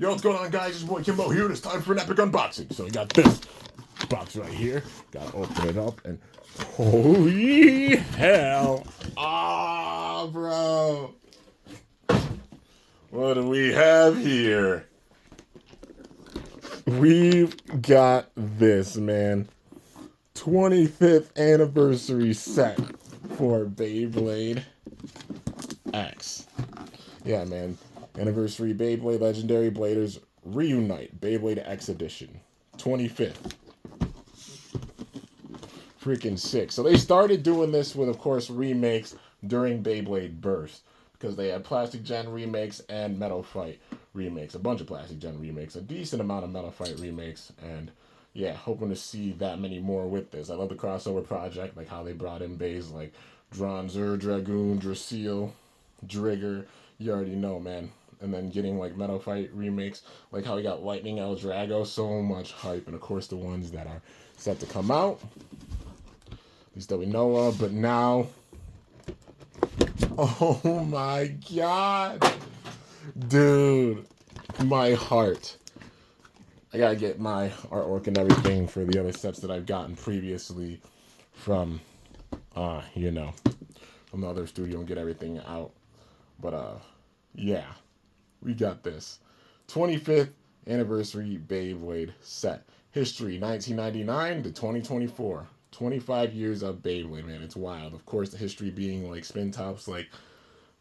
Yo, what's going on, guys? It's your boy Kimbo here, and it's time for an epic unboxing. So we got this box right here. Gotta open it up, and holy hell. Ah, bro. What do we have here? We've got this, man. 25th anniversary set for Beyblade X. Yeah, man. Anniversary Beyblade Legendary Bladers Reunite Beyblade X Edition. 25th. Freaking sick. So they started doing this with, of course, remakes during Beyblade Burst. Because they had Plastic Gen remakes and Metal Fight remakes. A bunch of Plastic Gen remakes. A decent amount of Metal Fight remakes. And yeah, hoping to see that many more with this. I love the crossover project. Like how they brought in bays like Dronzer, Dragoon, Drasil, Drigger. You already know, man. And then getting like Metal Fight remakes, like how we got Lightning El Drago, so much hype, and of course the ones that are set to come out, at least that we know of. But now, oh my god, dude, my heart. I gotta get my artwork and everything for the other sets that I've gotten previously from, from the other studio and get everything out. But yeah. We got this 25th anniversary Beyblade set. History 1999 to 2024. 25 years of Beyblade, man. It's wild. Of course, the history being like spin tops, like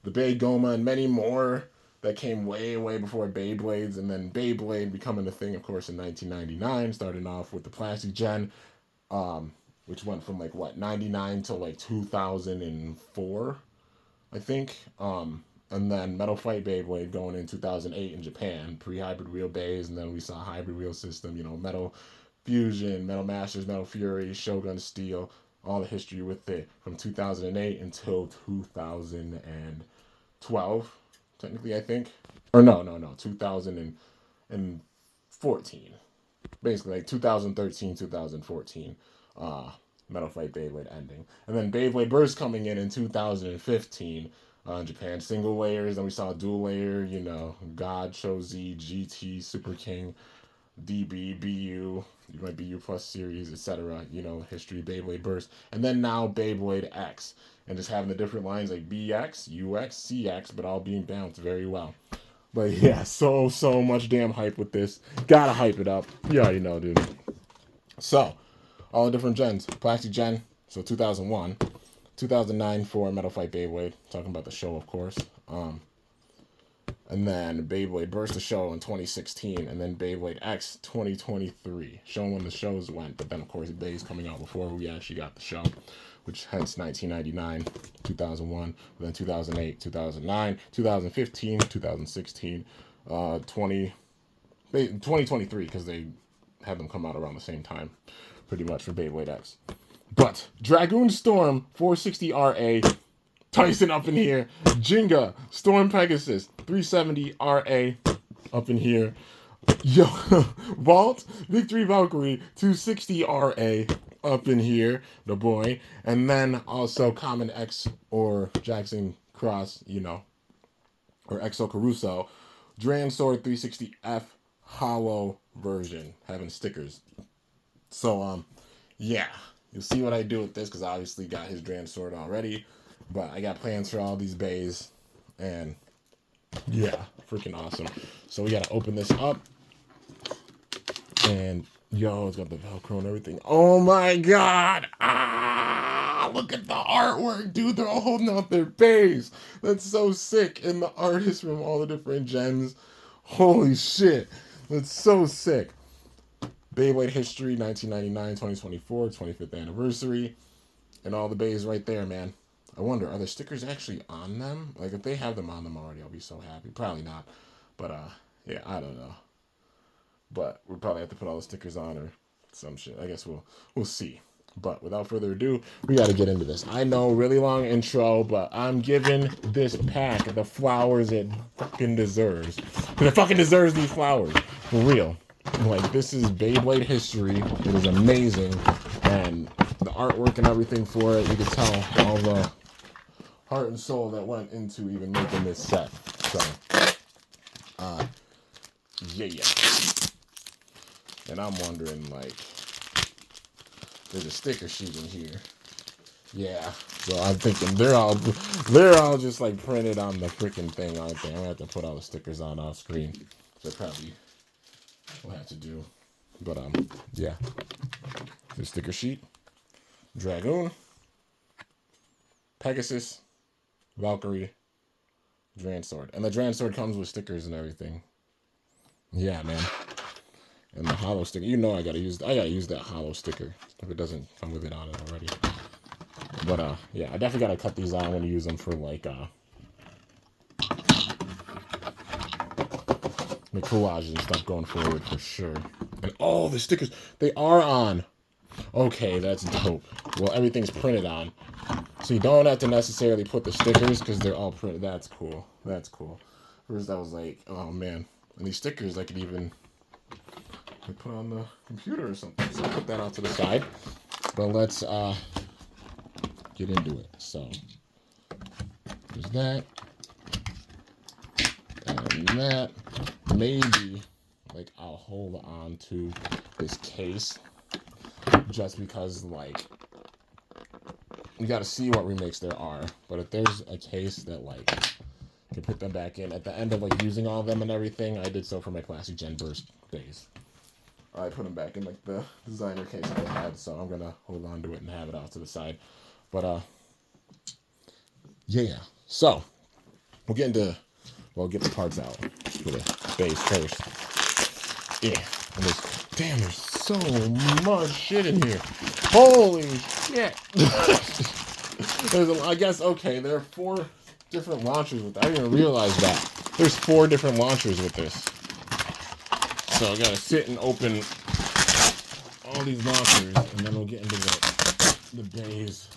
the Bay Goma and many more that came way, way before Beyblades. And then Beyblade becoming the thing, of course, in 1999. Starting off with the Plastic Gen, which went from like, 99 to like 2004, I think. And then Metal Fight Beyblade going in 2008 in Japan, pre-hybrid wheel bays, and then we saw hybrid wheel system, Metal Fusion, Metal Masters, Metal Fury, Shogun Steel, all the history with it from 2008 until 2012, technically, I think. Or no, 2014. Basically, like 2013, 2014, Metal Fight Beyblade ending. And then Beyblade Burst coming in 2015, in Japan, single layers. Then we saw dual layer, God, Shozi, GT, Super King, DB, BU, my BU Plus series, etc. History, Beyblade Burst. And then now Beyblade X. And just having the different lines like BX, UX, CX, but all being balanced very well. But yeah, so much damn hype with this. Gotta hype it up. You already know, dude. So, all the different gens. Plastic Gen, so 2001. 2009 for Metal Fight Beyblade, talking about the show, of course. And then Beyblade Burst the show in 2016, and then Beyblade X 2023, showing when the shows went. But then, of course, Bay's coming out before we actually got the show, which hence 1999, 2001, then 2008, 2009, 2015, 2016, 2023, because they had them come out around the same time, pretty much, for Beyblade X. But DRAGOONSTORM 460RA, Tyson up in here. Jinga, STORMPEGASIS 370RA up in here. Yo, Vault, VICTORYVALKYRIE 260RA up in here, the boy. And then also Common X or Jackson Cross, or XO Caruso, DRAGONSWORD 360F hollow version, having stickers. So, yeah. You'll see what I do with this, because I obviously got his DRAGONSWORD already. But I got plans for all these bays. And, yeah, freaking awesome. So we got to open this up. And, yo, it's got the Velcro and everything. Oh, my God. Ah, look at the artwork, dude. They're all holding out their bays. That's so sick. And the artists from all the different gens. Holy shit. That's so sick. Beyblade History, 1999, 2024, 25th anniversary. And all the bays right there, man. I wonder, are the stickers actually on them? Like, if they have them on them already, I'll be so happy. Probably not. But, yeah, I don't know. But we'll probably have to put all the stickers on or some shit. I guess we'll see. But without further ado, we got to get into this. I know, really long intro, but I'm giving this pack the flowers it fucking deserves. Because it fucking deserves these flowers. For real. Like, this is Beyblade history. It is amazing. And the artwork and everything for it, you can tell all the heart and soul that went into even making this set. So, Yeah. And I'm wondering, like, there's a sticker sheet in here. Yeah. So I'm thinking they're all just like printed on the freaking thing, aren't they? I'm gonna have to put all the stickers on off screen. So probably we'll have to do. But yeah. The sticker sheet. Dragoon. Pegasus. Valkyrie. Dragon Sword. And the Dragon Sword comes with stickers and everything. Yeah, man. And the hollow sticker. You know I gotta use that hollow sticker if it doesn't come with it on it already. But yeah, I definitely gotta cut these out. I'm gonna use them for like the collage and stuff going forward for sure. And oh, the stickers, they are on. Okay, that's dope. Well, everything's printed on. So you don't have to necessarily put the stickers because they're all printed. That's cool. That's cool. First I was like, oh man. And these stickers I could even put on the computer or something. So I'll put that out to the side. But let's get into it. So there's that. And that. Maybe like I'll hold on to this case just because like you got to see what remakes there are. But if there's a case that like you can put them back in at the end of like using all of them and everything, I did so for my Classic Gen Burst days. I put them back in like the designer case that I had, so I'm gonna hold on to it and have it off to the side. But yeah. So we'll get into get the parts out for the base first. Yeah. And there's so much shit in here. Holy shit. I guess, okay, there are 4 different launchers with that. I didn't even realize that. There's 4 different launchers with this. So I gotta sit and open all these launchers, and then we'll get into the bays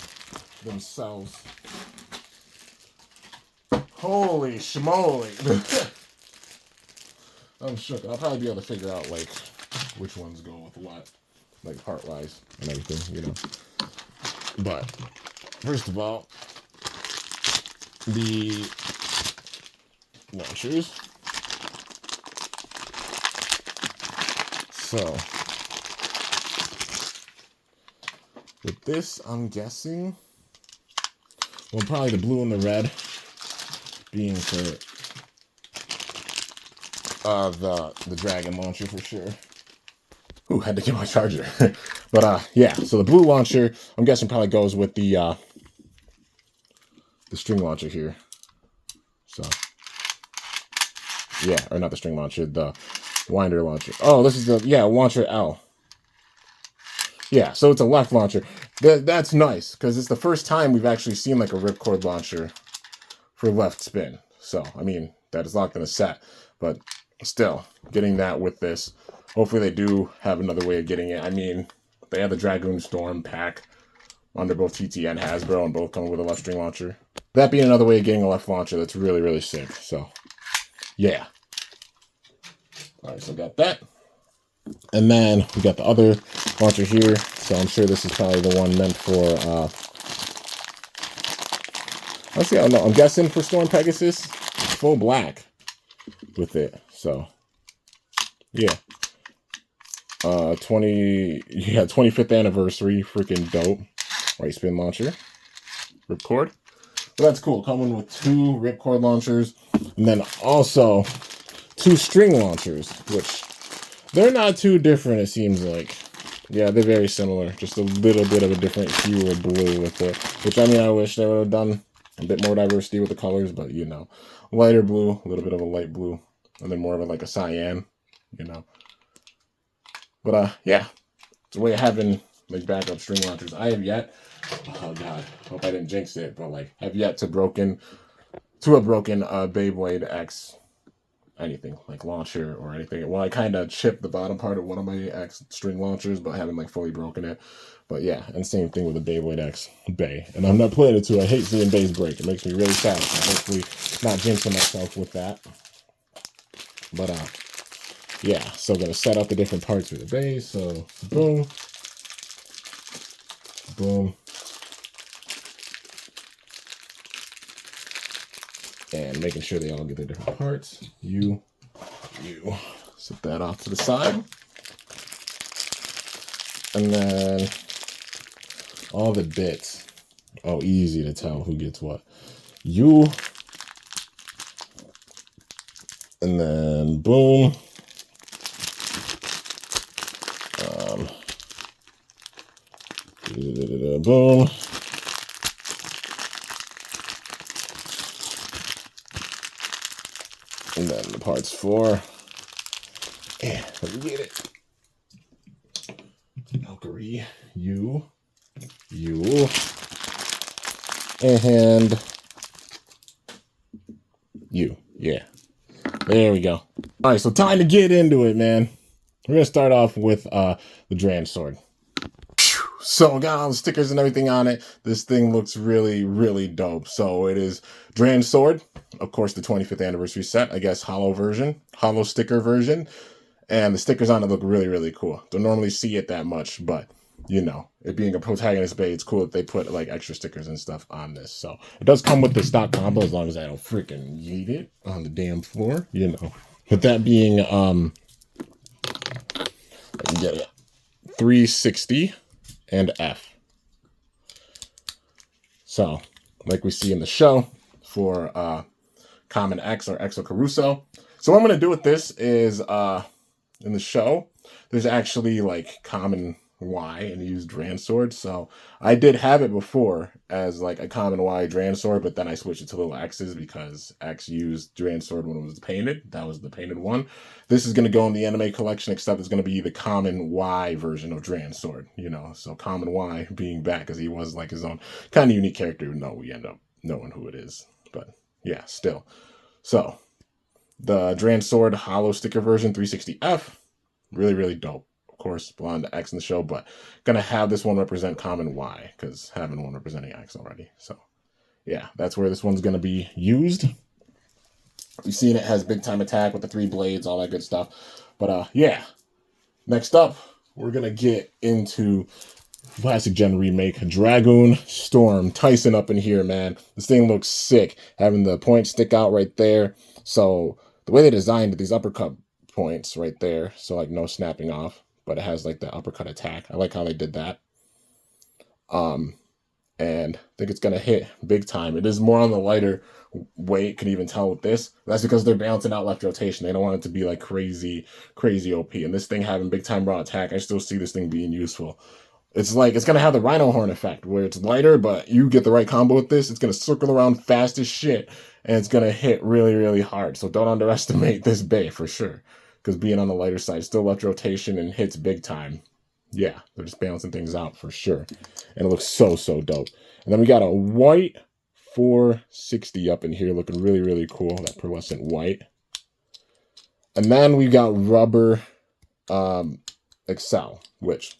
themselves. Holy schmoly. I'm shook. I'll probably be able to figure out, like, which ones go with what, like, part-wise and everything, you know. But, first of all, the launchers. So, with this, I'm guessing, well, probably the blue and the red being for the Dragon launcher for sure. Ooh, had to get my charger. But yeah, so the blue launcher, I'm guessing probably goes with the string launcher here. So yeah, or not the string launcher, the winder launcher. Oh, this is the launcher L. Yeah, so it's a left launcher. That's nice because it's the first time we've actually seen like a ripcord launcher for left spin. So I mean that is locked in a set, but still getting that with this. Hopefully they do have another way of getting it. I mean, they have the DRAGOONSTORM pack under both TT and Hasbro, and both come with a left string launcher. That being another way of getting a left launcher, that's really, really sick. So, yeah. All right, so got that. And then we got the other launcher here. So I'm sure this is probably the one meant for, let's see, I don't know. I'm guessing for Storm Pegasus, it's full black with it. So, yeah. 25th anniversary, freaking dope. Right spin launcher, ripcord. But that's cool. Coming with 2 ripcord launchers, and then also 2 string launchers, which they're not too different. It seems like, yeah, they're very similar. Just a little bit of a different hue of blue with it. Which I mean, I wish they would have done a bit more diversity with the colors, but you know, lighter blue, a little bit of a light blue, and then more of like a cyan, you know. But yeah, it's a way of having like backup string launchers. I have yet, oh god, hope I didn't jinx it, but like have yet to a broken Beyblade X anything like launcher or anything. Well, I kind of chipped the bottom part of one of my X string launchers, but haven't like fully broken it. But yeah, and same thing with the Beyblade X Bay. And I'm not playing it too. I hate seeing bays break. It makes me really sad. So hopefully not jinxing myself with that. But yeah, so gonna set up the different parts for the base. So boom, boom, and making sure they all get their different parts. You. Set that off to the side. And then all the bits. Oh, easy to tell who gets what. You. And then boom. Boom. And then the parts for. Yeah, let me get it. Valkyrie, you, and you. Yeah. There we go. All right, so time to get into it, man. We're going to start off with the Dran sword. So I got all the stickers and everything on it. This thing looks really, really dope. So it is Dran sword. Of course, the 25th anniversary set. I guess hollow sticker version. And the stickers on it look really, really cool. Don't normally see it that much, but you know, it being a protagonist bay, it's cool that they put like extra stickers and stuff on this. So it does come with the stock combo as long as I don't freaking yeet it on the damn floor, you know. With that being, I can get it 360 and F. So, like we see in the show for Common X or Exo Caruso. So what I'm gonna do with this is in the show, there's actually like Common Y and used Dran sword. So I did have it before as like a Common Y Dran sword, but then I switched it to little X's because X used Dran sword when it was painted. That was the painted one. This is going to go in the anime collection, except it's going to be the Common Y version of Dran sword, you know. So Common Y being back because he was like his own kind of unique character. No, we end up knowing who it is, but yeah, still. So the Dran sword hollow sticker version 360F, really, really dope. Of course, belong to X in the show, but gonna have this one represent Common Y because having one representing X already. So yeah, that's where this one's gonna be used. We've seen it has big time attack with the 3 blades, all that good stuff. But yeah, next up, we're gonna get into Classic Gen remake DRAGOONSTORM. Tyson up in here, man. This thing looks sick, having the points stick out right there. So the way they designed it, these uppercut points right there, so like no snapping off, but it has like the uppercut attack. I like how they did that. And I think it's gonna hit big time. It is more on the lighter weight, can even tell with this. That's because they're balancing out left rotation. They don't want it to be like crazy OP. And this thing having big time raw attack, I still see this thing being useful. It's like, it's going to have the Rhino Horn effect, where it's lighter, but you get the right combo with this, it's going to circle around fast as shit, and it's going to hit really, really hard. So don't underestimate this bay, for sure. Because being on the lighter side, still left rotation and hits big time. Yeah, they're just balancing things out, for sure. And it looks so, so dope. And then we got a white 460 up in here, looking really, really cool, that pearlescent white. And then we got rubber Excel, which...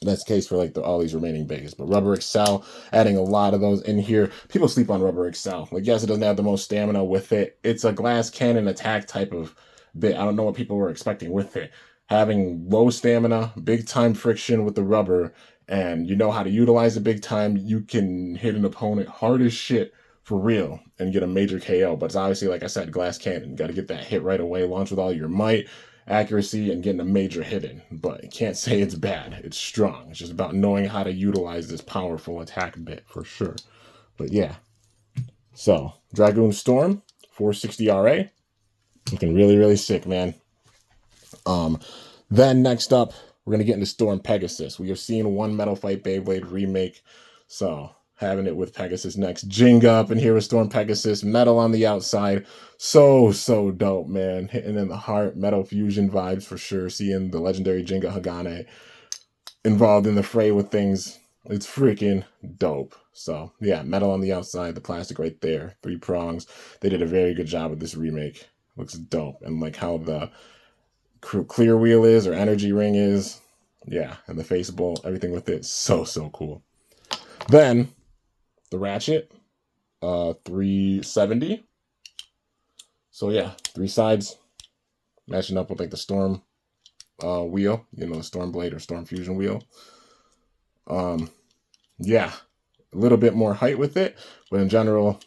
that's the case for like all these remaining bays, but Rubber Excel, adding a lot of those in here. People sleep on Rubber Excel. Like, yes, it doesn't have the most stamina with it. It's a glass cannon attack type of bit. I don't know what people were expecting with it. Having low stamina, big time friction with the rubber, and you know how to utilize it big time, you can hit an opponent hard as shit for real and get a major KO. But it's obviously, like I said, glass cannon. Got to get that hit right away, launch with all your might, accuracy, and getting a major hit in. But you can't say it's bad. It's strong. It's just about knowing how to utilize this powerful attack bit, for sure. But yeah. So, DRAGOONSTORM 460 RA. Looking really, really sick, man. Then next up, we're going to get into STORMPEGASIS. We have seen one Metal Fight Beyblade remake. So, having it with Pegasus next. Jenga up in here with STORMPEGASIS. Metal on the outside. So, so dope, man. Hitting in the heart. Metal fusion vibes for sure. Seeing the legendary Jenga Hagane involved in the fray with things. It's freaking dope. So, yeah, metal on the outside. The plastic right there. 3 prongs. They did a very good job with this remake. Looks dope. And like how the clear wheel is, or energy ring is. Yeah, and the face bolt. Everything with it. So, so cool. Then... the Ratchet, 370. So yeah, 3 sides matching up with like the Storm wheel, you know, the Storm Blade or Storm Fusion wheel. Yeah, a little bit more height with it, but in general,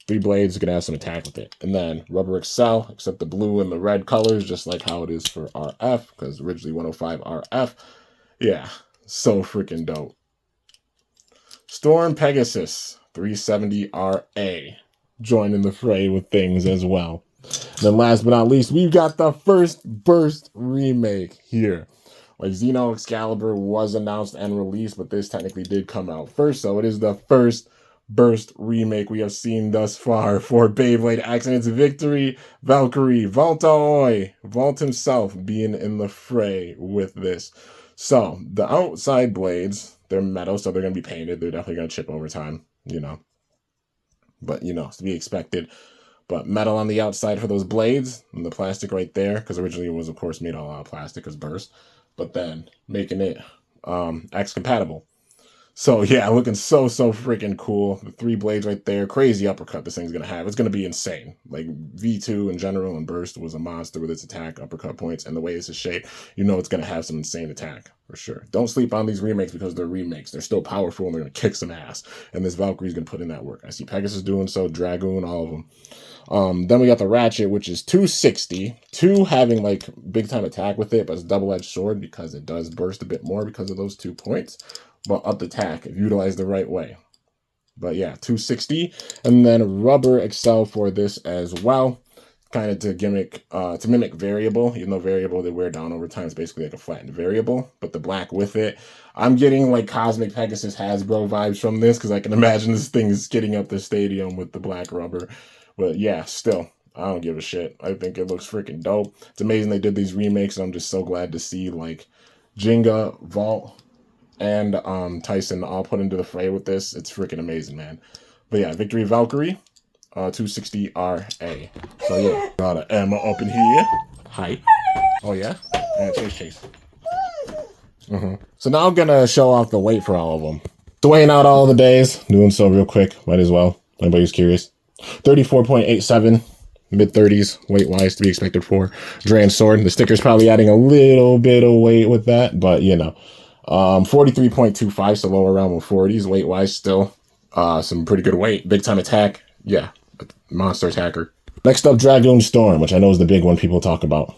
3 blades, you can have some attack with it. And then Rubber Excel, except the blue and the red colors, just like how it is for RF, because originally 105 RF. Yeah, so freaking dope. Stormpegasis 370RA joining the fray with things as well. And then last but not least, we've got the first Burst remake here. Like Xeno Excalibur was announced and released, but this technically did come out first, so it is the first Burst remake we have seen thus far for Beyblade X, and it's VictoryValkyrie, Vault himself being in the fray with this. So the outside blades, they're metal, so they're going to be painted. They're definitely going to chip over time, you know. But, you know, it's to be expected. But metal on the outside for those blades, and the plastic right there, because originally it was, of course, made all out of plastic as Burst. But then making it X compatible. So yeah, looking so freaking cool. The 3 blades right there, crazy uppercut this thing's gonna have. It's gonna be insane. Like V2 in general and Burst was a monster with its attack, uppercut points, and the way it's shaped, you know it's gonna have some insane attack for sure. Don't sleep on these remakes because they're remakes. They're still powerful and they're gonna kick some ass. And this Valkyrie's gonna put in that work. I see Pegasus doing so, Dragoon, all of them. Then we got the Ratchet, which is 260. 2 having like big time attack with it, but it's double-edged sword because it does burst a bit more because of those 2 points. But up the attack if utilized the right way. But yeah, 260. And then Rubber Excel for this as well. Kind of to mimic variable. Even though variable they wear down over time, it's basically like a flattened variable. But the black with it. I'm getting like Cosmic Pegasus Hasbro vibes from this, because I can imagine this thing is skidding up the stadium with the black rubber. But yeah, still, I don't give a shit. I think it looks freaking dope. It's amazing they did these remakes. I'm just so glad to see like Jenga, Vault, and Tyson all put into the fray with this. It's freaking amazing, man. But yeah, VictoryValkyrie 260RA. So yeah, got an Emma up in here. Hi. Oh yeah? Chase. So now I'm gonna show off the weight for all of them. So weighing out all the days, doing so real quick, might as well. Anybody who's curious. 34.87, mid-30s weight-wise to be expected for Dragon Sword. The sticker's probably adding a little bit of weight with that, but you know. 43.25, so lower around 40s weight-wise still. Some pretty good weight. Big time attack. Yeah, monster attacker. Next up, DRAGOONSTORM, which I know is the big one people talk about.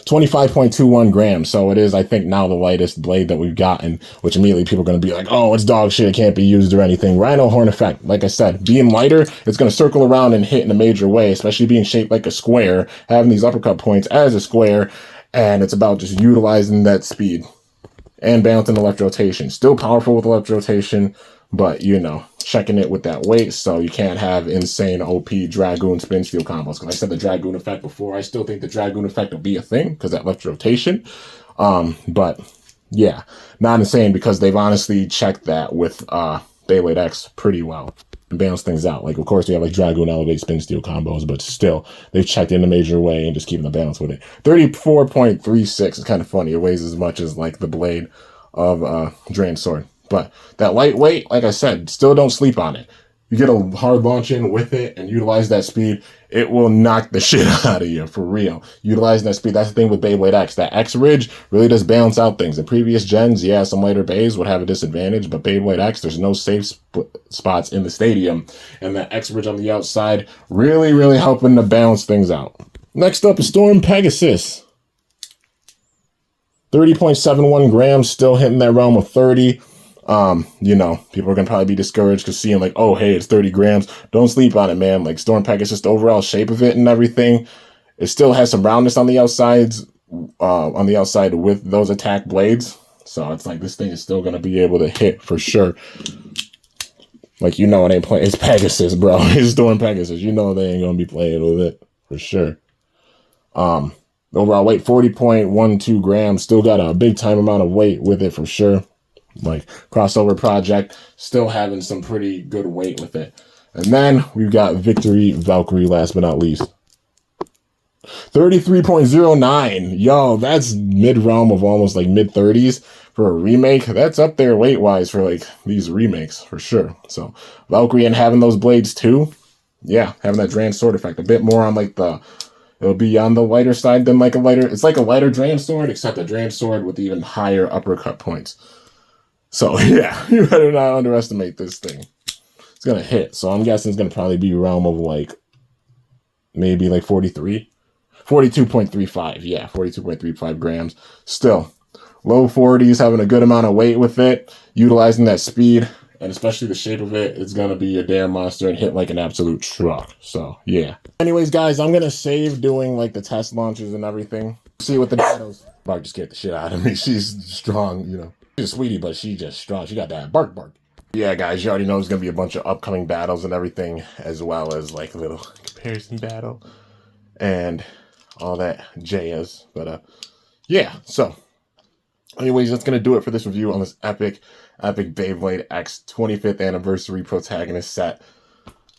25.21 grams, so it is, I think, now the lightest blade that we've gotten, which immediately people are going to be like, oh, it's dog shit, it can't be used or anything. Rhino Horn effect, like I said, being lighter, it's going to circle around and hit in a major way, especially being shaped like a square, having these uppercut points as a square, and it's about just utilizing that speed and balancing the left rotation. Still powerful with the left rotation, but, you know, checking it with that weight, so you can't have insane OP Dragoon spin steel combos. Because I said the Dragoon effect before, I still think the Dragoon effect will be a thing because that left rotation. But yeah, not insane because they've honestly checked that with Beyblade X pretty well and balanced things out. Like, of course, we have like Dragoon Elevate spin steel combos, but still, they've checked in a major way and just keeping the balance with it. 34.36 is kind of funny. It weighs as much as like the blade of Dragon Sword. But that lightweight, like I said, still don't sleep on it. You get a hard launch in with it and utilize that speed, it will knock the shit out of you, for real. Utilizing that speed, that's the thing with Beyblade X. That X Ridge really does balance out things. In previous gens, yeah, some lighter bays would have a disadvantage, but Beyblade X, there's no safe spots in the stadium. And that X Ridge on the outside really helping to balance things out. Next up is Stormpegasis. 30.71 grams, still hitting that realm of 30. You know, people are gonna probably be discouraged because seeing like, oh hey, it's 30 grams. Don't sleep on it, man. Like Stormpegasus, the overall shape of it and everything, it still has some roundness on the outsides, on the outside with those attack blades. So it's like this thing is still gonna be able to hit for sure. Like, you know, it ain't playing. It's Pegasus, bro. It's Stormpegasus. You know they ain't gonna be playing with it for sure. Overall weight 40.12 grams. Still got a big time amount of weight with it for sure. Like crossover project, still having some pretty good weight with it. And then we've got VictoryValkyrie last but not least. 33.09. Yo, that's mid realm of almost like mid 30s for a remake. That's up there weight wise for like these remakes for sure. So Valkyrie and having those blades too. Yeah, having that Dragon Sword effect. A bit more on like it'll be on the lighter side than like a lighter. It's like a lighter Dragon Sword, except a Dragon Sword with even higher uppercut points. So, yeah, you better not underestimate this thing. it's gonna hit. So I'm guessing it's gonna probably be realm of like maybe like 43. 42.35, yeah, 42.35 grams. Still, low 40s, having a good amount of weight with it, utilizing that speed, and especially the shape of it, it's going to be a damn monster and hit like an absolute truck. So, yeah. Anyways, guys, I'm going to save doing like the test launches and everything. See what the battles. Bark just scared the shit out of me. She's strong, you know. She's a sweetie, but she just strong. She got that bark. Yeah, guys, you already know there's going to be a bunch of upcoming battles and everything, as well as like a little comparison battle and all that jazz. But yeah, so anyways, that's gonna do it for this review on this epic Beyblade X 25th anniversary protagonist set.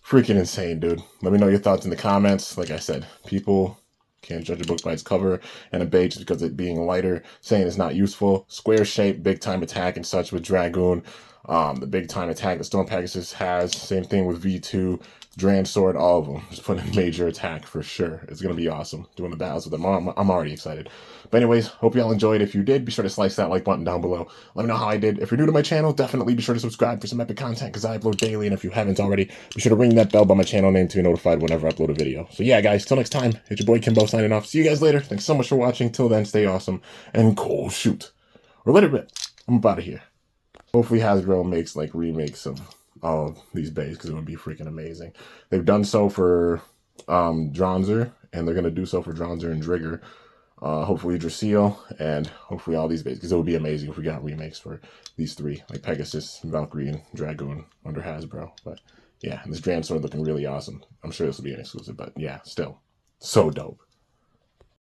Freaking insane, dude. Let me know your thoughts in the comments. Like I said, people can't judge a book by its cover, and a Bey just because it being lighter, saying it's not useful. Square shape, big time attack and such with Dragoon. The big time attack that STORMPEGASIS has. Same thing with V2, Dran Sword, all of them. Just put in major attack for sure. It's going to be awesome doing the battles with them. I'm already excited. But anyways, hope y'all enjoyed. If you did, be sure to slice that like button down below. Let me know how I did. If you're new to my channel, definitely be sure to subscribe for some epic content because I upload daily. And if you haven't already, be sure to ring that bell by my channel name to be notified whenever I upload a video. So yeah, guys, till next time, it's your boy Kimbo signing off. See you guys later. Thanks so much for watching. Till then, stay awesome and cool shoot. Or let it rip. I'm out of here. Hopefully Hasbro makes like remakes of all of these bays because it would be freaking amazing. They've done so for Dronzer, and they're going to do so for Dronzer and Drigger. Hopefully Drasil, and hopefully all these bays, because it would be amazing if we got remakes for these three, like Pegasus, Valkyrie, and Dragoon under Hasbro. But yeah, and this Dran Sword looking really awesome. I'm sure this will be an exclusive, but yeah, still so dope.